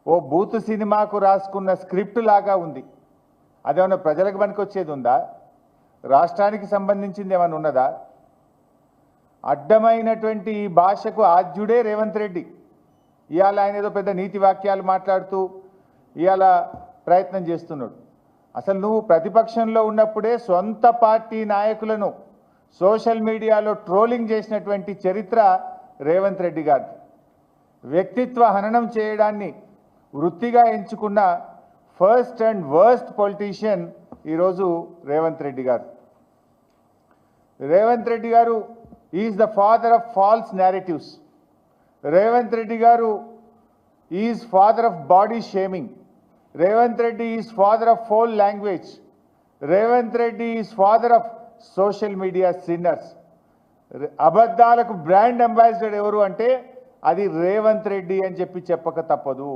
ఓ booth సినిమాకు రాసుకున్న script లాగా ఉంది. అదేమన్నా ప్రజలకు పనికొచ్చేది ఉందా? రాష్ట్రానికి సంబంధించింది ఏమైనా ఉన్నదా? అడ్డమైనటువంటి ఈ భాషకు ఆద్యుడే రేవంత్ రెడ్డి. ఇవాళ ఆయన ఏదో పెద్ద నీతి వాక్యాలు మాట్లాడుతూ ఇవాళ ప్రయత్నం చేస్తున్నాడు. అసలు నువ్వు ప్రతిపక్షంలో ఉన్నప్పుడే సొంత పార్టీ నాయకులను సోషల్ మీడియాలో ట్రోలింగ్ చేసినటువంటి చరిత్ర రేవంత్ రెడ్డి గారు. వ్యక్తిత్వ హననం చేయడాన్ని వృత్తిగా ఎంచుకున్న ఫస్ట్ అండ్ వర్స్ట్ పొలిటీషియన్ ఈరోజు రేవంత్ రెడ్డి గారు. Revanth Reddy garu is the father of false narratives. Revanth Reddy garu is father of body shaming. Revanth Reddy is father of foul language. Revanth Reddy is father of social media sinners. అబద్ధాలకు బ్రాండ్ అంబాసిడర్ ఎవరు అంటే అది రేవంత్ రెడ్డి అని చెప్పక తప్పదు.